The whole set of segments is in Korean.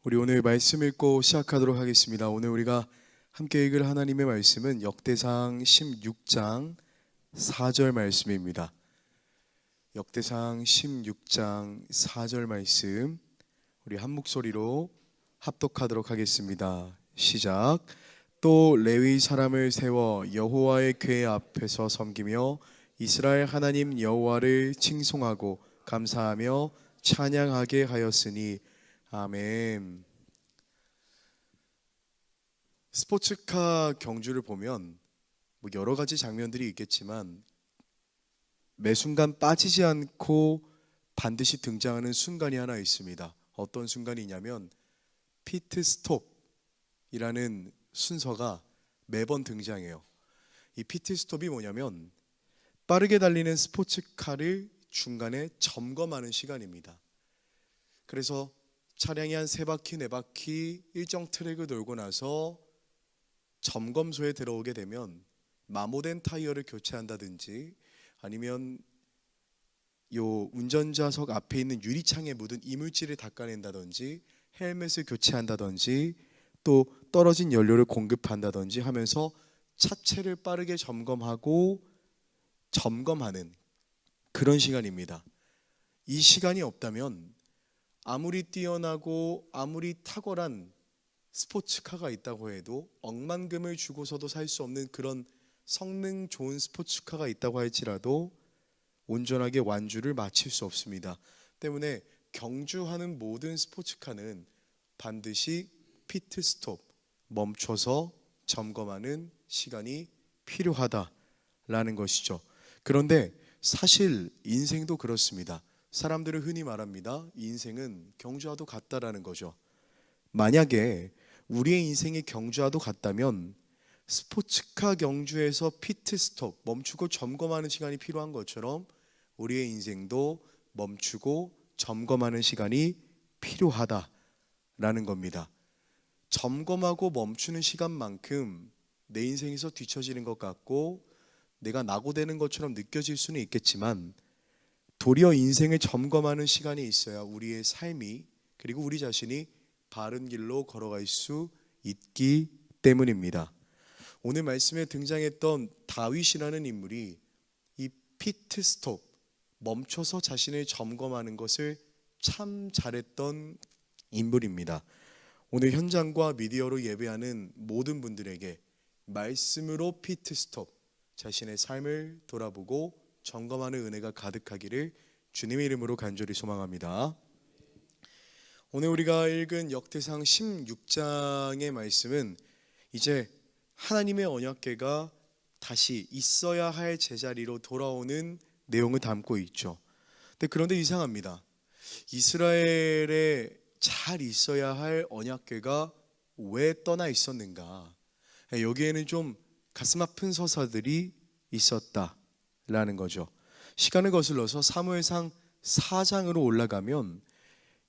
우리 오늘 말씀 읽고 시작하도록 하겠습니다. 오늘 우리가 함께 읽을 하나님의 말씀은 역대상 16장 4절 말씀입니다. 역대상 16장 4절 말씀 우리 한 목소리로 합독하도록 하겠습니다. 시작. 또 레위 사람을 세워 여호와의 궤 앞에서 섬기며 이스라엘 하나님 여호와를 칭송하고 감사하며 찬양하게 하였으니 아멘. 스포츠카 경주를 보면 여러 가지 장면들이 있겠지만 매 순간 빠지지 않고 반드시 등장하는 순간이 하나 있습니다. 어떤 순간이냐면 피트 스톱이라는 순서가 매번 등장해요. 이 피트 스톱이 뭐냐면 빠르게 달리는 스포츠카를 중간에 점검하는 시간입니다. 그래서 차량이 한 3바퀴, 4바퀴 일정 트랙을 돌고 나서 점검소에 들어오게 되면 마모된 타이어를 교체한다든지 아니면 요 운전자석 앞에 있는 유리창에 묻은 이물질을 닦아낸다든지 헬멧을 교체한다든지 또 떨어진 연료를 공급한다든지 하면서 차체를 빠르게 점검하는 그런 시간입니다. 이 시간이 없다면 아무리 뛰어나고 아무리 탁월한 스포츠카가 있다고 해도 억만금을 주고서도 살 수 없는 그런 성능 좋은 스포츠카가 있다고 할지라도 온전하게 완주를 마칠 수 없습니다. 때문에 경주하는 모든 스포츠카는 반드시 피트 스톱, 멈춰서 점검하는 시간이 필요하다라는 것이죠. 그런데 사실 인생도 그렇습니다. 사람들은 흔히 말합니다. 인생은 경주와도 같다라는 거죠. 만약에 우리의 인생이 경주와도 같다면 스포츠카 경주에서 피트 스톱, 멈추고 점검하는 시간이 필요한 것처럼 우리의 인생도 멈추고 점검하는 시간이 필요하다라는 겁니다. 점검하고 멈추는 시간만큼 내 인생에서 뒤처지는 것 같고 내가 낙오되는 것처럼 느껴질 수는 있겠지만 도리어 인생을 점검하는 시간이 있어야 우리의 삶이 그리고 우리 자신이 바른 길로 걸어갈 수 있기 때문입니다. 오늘 말씀에 등장했던 다윗이라는 인물이 이 피트 스톱, 멈춰서 자신을 점검하는 것을 참 잘했던 인물입니다. 오늘 현장과 미디어로 예배하는 모든 분들에게 말씀으로 피트 스톱, 자신의 삶을 돌아보고 점검하는 은혜가 가득하기를 주님의 이름으로 간절히 소망합니다. 오늘 우리가 읽은 역대상 16장의 말씀은 이제 하나님의 언약궤가 다시 있어야 할 제자리로 돌아오는 내용을 담고 있죠. 그런데 이상합니다. 이스라엘에 잘 있어야 할 언약궤가 왜 떠나 있었는가? 여기에는 좀 가슴 아픈 서사들이 있었다라는 거죠. 시간을 거슬러서 사무엘상 4장으로 올라가면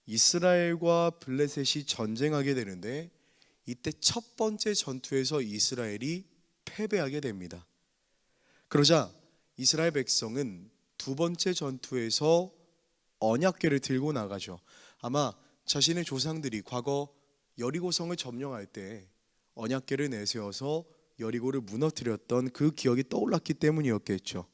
이스라엘과 블레셋이 전쟁하게 되는데 이때 첫 번째 전투에서 이스라엘이 패배하게 됩니다. 그러자 이스라엘 백성은 두 번째 전투에서 언약궤를 들고 나가죠. 아마 자신의 조상들이 과거 여리고성을 점령할 때 언약궤를 내세워서 여리고를 무너뜨렸던 그 기억이 떠올랐기 때문이었겠죠.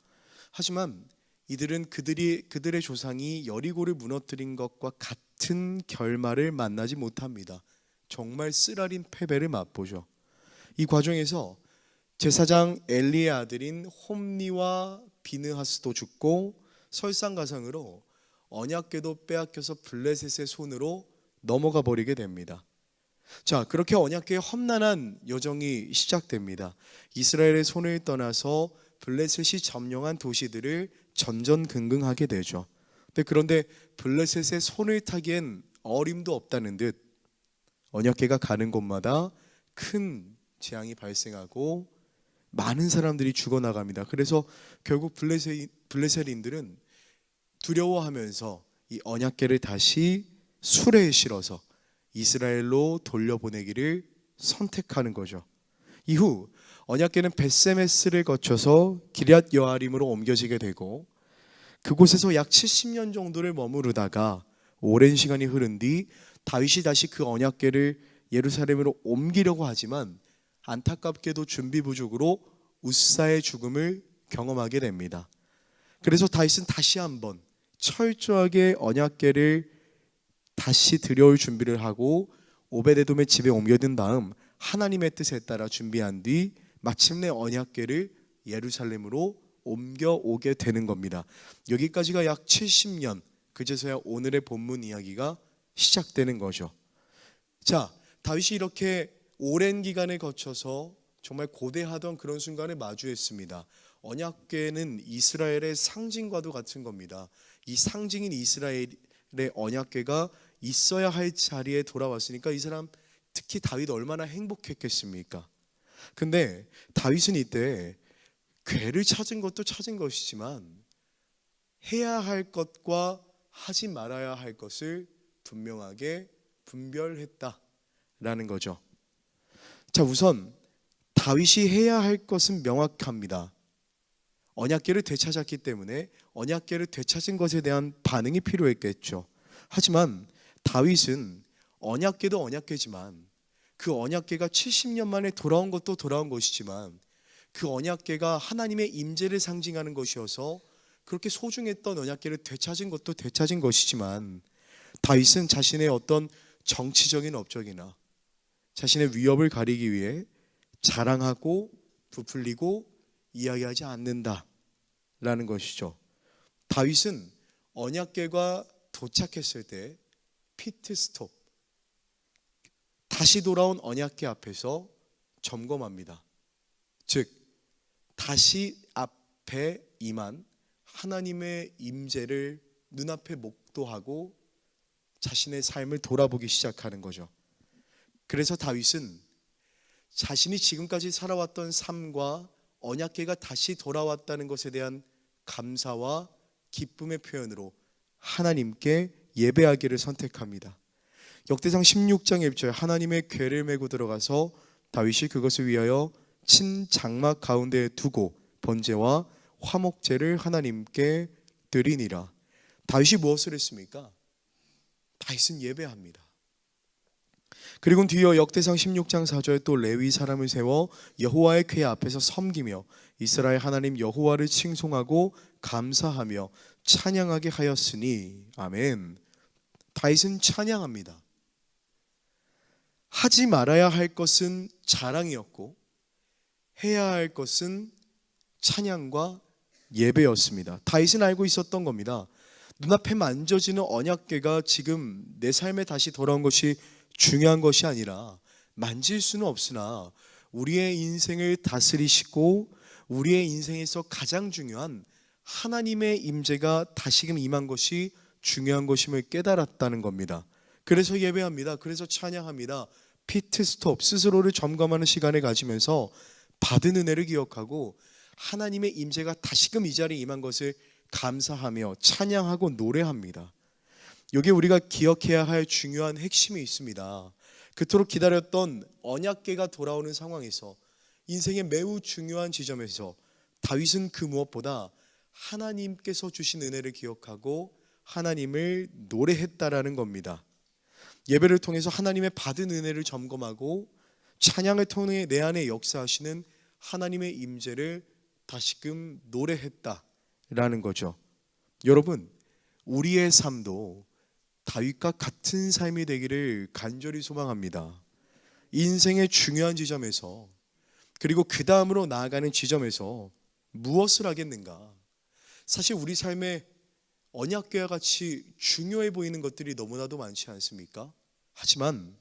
하지만 이들은 그들의 조상이 여리고를 무너뜨린 것과 같은 결말을 만나지 못합니다. 정말 쓰라린 패배를 맛보죠. 이 과정에서 제사장 엘리의 아들인 홈니와 비느하스도 죽고 설상가상으로 언약궤도 빼앗겨서 블레셋의 손으로 넘어가 버리게 됩니다. 자, 그렇게 언약궤의 험난한 여정이 시작됩니다. 이스라엘의 손을 떠나서 블레셋이 점령한 도시들을 전전긍긍하게 되죠. 그런데 블레셋의 손을 타기엔 어림도 없다는 듯 언약궤가 가는 곳마다 큰 재앙이 발생하고 많은 사람들이 죽어나갑니다. 그래서 결국 블레셋인들은 두려워하면서 이 언약궤를 다시 수레에 실어서 이스라엘로 돌려보내기를 선택하는 거죠. 이후 언약궤는 벳세메스를 거쳐서 기럇 여아림으로 옮겨지게 되고 그곳에서 약 70년 정도를 머무르다가 오랜 시간이 흐른 뒤 다윗이 다시 그 언약궤를 예루살렘으로 옮기려고 하지만 안타깝게도 준비 부족으로 웃사의 죽음을 경험하게 됩니다. 그래서 다윗은 다시 한번 철저하게 언약궤를 다시 들여올 준비를 하고 오베데돔의 집에 옮겨둔 다음 하나님의 뜻에 따라 준비한 뒤 마침내 언약궤를 예루살렘으로 옮겨오게 되는 겁니다. 여기까지가 약 70년, 그제서야 오늘의 본문 이야기가 시작되는 거죠. 자, 다윗이 이렇게 오랜 기간을 거쳐서 정말 고대하던 그런 순간에 마주했습니다. 언약궤는 이스라엘의 상징과도 같은 겁니다. 이 상징인 이스라엘의 언약궤가 있어야 할 자리에 돌아왔으니까 이 사람, 특히 다윗 얼마나 행복했겠습니까? 근데 다윗은 이때 궤를 찾은 것도 찾은 것이지만 해야 할 것과 하지 말아야 할 것을 분명하게 분별했다라는 거죠. 자, 우선 다윗이 해야 할 것은 명확합니다. 언약궤를 되찾았기 때문에 언약궤를 되찾은 것에 대한 반응이 필요했겠죠. 하지만 다윗은 언약궤도 언약궤지만 그 언약궤가 70년 만에 돌아온 것도 돌아온 것이지만 그 언약궤가 하나님의 임재를 상징하는 것이어서 그렇게 소중했던 언약궤를 되찾은 것도 되찾은 것이지만 다윗은 자신의 어떤 정치적인 업적이나 자신의 위협을 가리기 위해 자랑하고 부풀리고 이야기하지 않는다라는 것이죠. 다윗은 언약궤가 도착했을 때 피트스톱, 다시 돌아온 언약궤 앞에서 점검합니다. 즉 다시 앞에 임한 하나님의 임재를 눈앞에 목도하고 자신의 삶을 돌아보기 시작하는 거죠. 그래서 다윗은 자신이 지금까지 살아왔던 삶과 언약궤가 다시 돌아왔다는 것에 대한 감사와 기쁨의 표현으로 하나님께 예배하기를 선택합니다. 역대상 16장 1절, 하나님의 궤를 메고 들어가서 다윗이 그것을 위하여 친 장막 가운데에 두고 번제와 화목제를 하나님께 드리니라. 다윗이 무엇을 했습니까? 다윗은 예배합니다. 그리고 뒤이어 역대상 16장 4절에 또 레위 사람을 세워 여호와의 궤 앞에서 섬기며 이스라엘 하나님 여호와를 칭송하고 감사하며 찬양하게 하였으니. 아멘. 다윗은 찬양합니다. 하지 말아야 할 것은 자랑이었고 해야 할 것은 찬양과 예배였습니다. 다윗은 알고 있었던 겁니다. 눈앞에 만져지는 언약궤가 지금 내 삶에 다시 돌아온 것이 중요한 것이 아니라 만질 수는 없으나 우리의 인생을 다스리시고 우리의 인생에서 가장 중요한 하나님의 임재가 다시금 임한 것이 중요한 것임을 깨달았다는 겁니다. 그래서 예배합니다. 그래서 찬양합니다. 피트스톱, 스스로를 점검하는 시간을 가지면서 받은 은혜를 기억하고 하나님의 임재가 다시금 이 자리에 임한 것을 감사하며 찬양하고 노래합니다. 여기에 우리가 기억해야 할 중요한 핵심이 있습니다. 그토록 기다렸던 언약궤가 돌아오는 상황에서 인생의 매우 중요한 지점에서 다윗은 그 무엇보다 하나님께서 주신 은혜를 기억하고 하나님을 노래했다라는 겁니다. 예배를 통해서 하나님의 받은 은혜를 점검하고 찬양을 통해 내 안에 역사하시는 하나님의 임재를 다시금 노래했다라는 거죠. 여러분, 우리의 삶도 다윗과 같은 삶이 되기를 간절히 소망합니다. 인생의 중요한 지점에서 그리고 그 다음으로 나아가는 지점에서 무엇을 하겠는가? 사실 우리 삶에 언약궤와 같이 중요해 보이는 것들이 너무나도 많지 않습니까? 하지만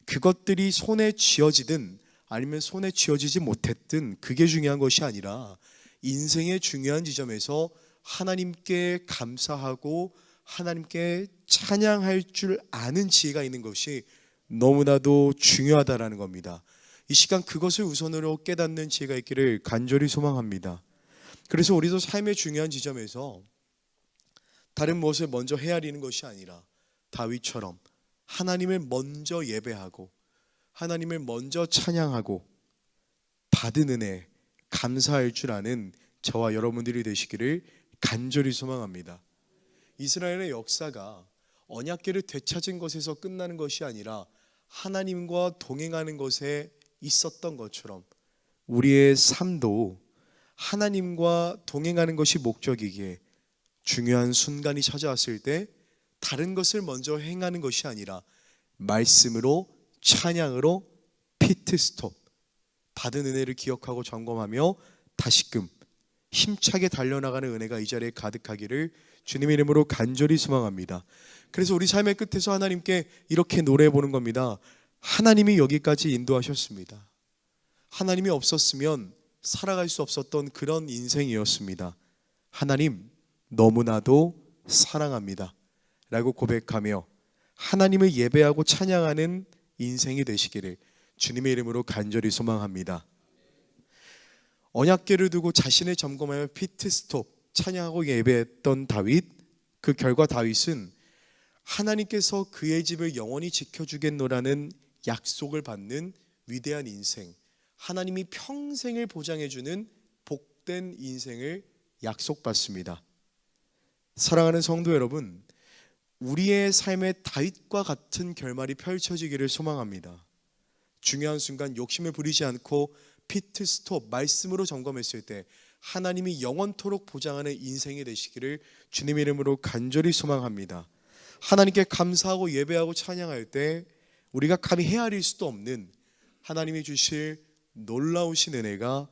그것들이 손에 쥐어지든 아니면 손에 쥐어지지 못했든 그게 중요한 것이 아니라 인생의 중요한 지점에서 하나님께 감사하고 하나님께 찬양할 줄 아는 지혜가 있는 것이 너무나도 중요하다라는 겁니다. 이 시간 그것을 우선으로 깨닫는 지혜가 있기를 간절히 소망합니다. 그래서 우리도 삶의 중요한 지점에서 다른 무엇을 먼저 헤아리는 것이 아니라 다윗처럼 하나님을 먼저 예배하고 하나님을 먼저 찬양하고 받은 은혜 감사할 줄 아는 저와 여러분들이 되시기를 간절히 소망합니다. 이스라엘의 역사가 언약궤를 되찾은 것에서 끝나는 것이 아니라 하나님과 동행하는 것에 있었던 것처럼 우리의 삶도 하나님과 동행하는 것이 목적이기에 중요한 순간이 찾아왔을 때 다른 것을 먼저 행하는 것이 아니라 말씀으로, 찬양으로 피트스톱, 받은 은혜를 기억하고 점검하며 다시금 힘차게 달려나가는 은혜가 이 자리에 가득하기를 주님의 이름으로 간절히 소망합니다. 그래서 우리 삶의 끝에서 하나님께 이렇게 노래해 보는 겁니다. 하나님이 여기까지 인도하셨습니다. 하나님이 없었으면 살아갈 수 없었던 그런 인생이었습니다. 하나님 너무나도 사랑합니다 라고 고백하며 하나님을 예배하고 찬양하는 인생이 되시기를 주님의 이름으로 간절히 소망합니다. 언약궤를 두고 자신을 점검하며 피트스톱 찬양하고 예배했던 다윗, 그 결과 다윗은 하나님께서 그의 집을 영원히 지켜주겠노라는 약속을 받는 위대한 인생, 하나님이 평생을 보장해주는 복된 인생을 약속받습니다. 사랑하는 성도 여러분, 우리의 삶의 다윗과 같은 결말이 펼쳐지기를 소망합니다. 중요한 순간 욕심을 부리지 않고 피트스톱 말씀으로 점검했을 때 하나님이 영원토록 보장하는 인생이 되시기를 주님의 이름으로 간절히 소망합니다. 하나님께 감사하고 예배하고 찬양할 때 우리가 감히 헤아릴 수도 없는 하나님이 주실 놀라우신 은혜가,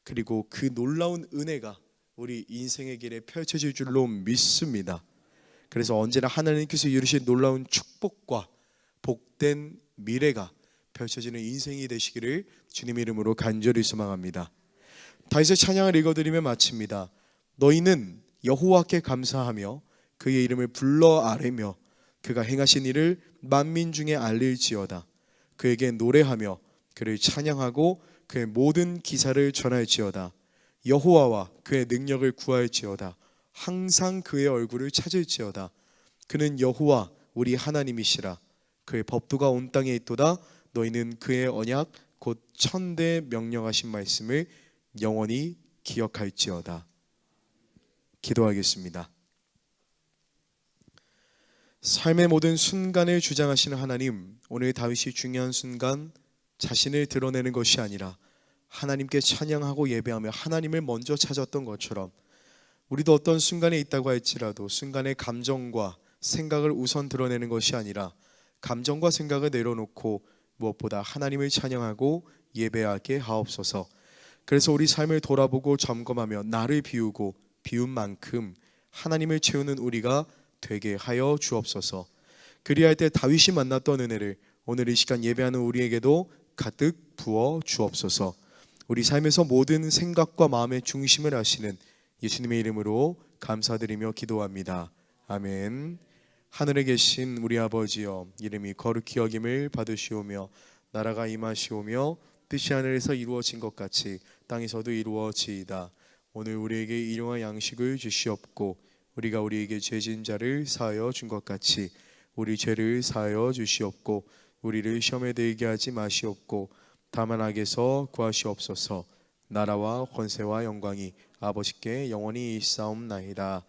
그리고 그 놀라운 은혜가 우리 인생의 길에 펼쳐질 줄로 믿습니다. 그래서 언제나 하나님께서 이루신 놀라운 축복과 복된 미래가 펼쳐지는 인생이 되시기를 주님의 이름으로 간절히 소망합니다. 다윗의 찬양을 읽어드리며 마칩니다. 너희는 여호와께 감사하며 그의 이름을 불러 아뢰며 그가 행하신 일을 만민 중에 알릴지어다. 그에게 노래하며 그를 찬양하고 그의 모든 기사를 전할지어다. 여호와와 그의 능력을 구할지어다. 항상 그의 얼굴을 찾을지어다. 그는 여호와 우리 하나님이시라. 그의 법도가 온 땅에 있도다. 너희는 그의 언약 곧 천대 명령하신 말씀을 영원히 기억할지어다. 기도하겠습니다. 삶의 모든 순간을 주장하시는 하나님, 오늘 다윗이 중요한 순간 자신을 드러내는 것이 아니라 하나님께 찬양하고 예배하며 하나님을 먼저 찾았던 것처럼 우리도 어떤 순간에 있다고 할지라도 순간의 감정과 생각을 우선 드러내는 것이 아니라 감정과 생각을 내려놓고 무엇보다 하나님을 찬양하고 예배하게 하옵소서. 그래서 우리 삶을 돌아보고 점검하며 나를 비우고 비운 만큼 하나님을 채우는 우리가 되게 하여 주옵소서. 그리할 때 다윗이 만났던 은혜를 오늘 이 시간 예배하는 우리에게도 가득 부어 주옵소서. 우리 삶에서 모든 생각과 마음의 중심을 하시는 예수님의 이름으로 감사드리며 기도합니다. 아멘. 하늘에 계신 우리 아버지여, 이름이 거룩히 여김을 받으시오며 나라가 임하시오며 뜻이 하늘에서 이루어진 것 같이 땅에서도 이루어지이다. 오늘 우리에게 일용할 양식을 주시옵고 우리가 우리에게 죄진 자를 사하여 준 것 같이 우리 죄를 사하여 주시옵고 우리를 시험에 들게 하지 마시옵고 다만 악에서 구하시옵소서. 나라와 권세와 영광이 아버지께 영원히 있사옵나이다.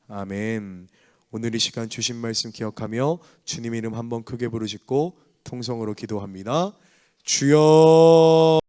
아멘. 오늘 이 시간 주신 말씀 기억하며 주님의 이름 한번 크게 부르짖고 통성으로 기도합니다. 주여.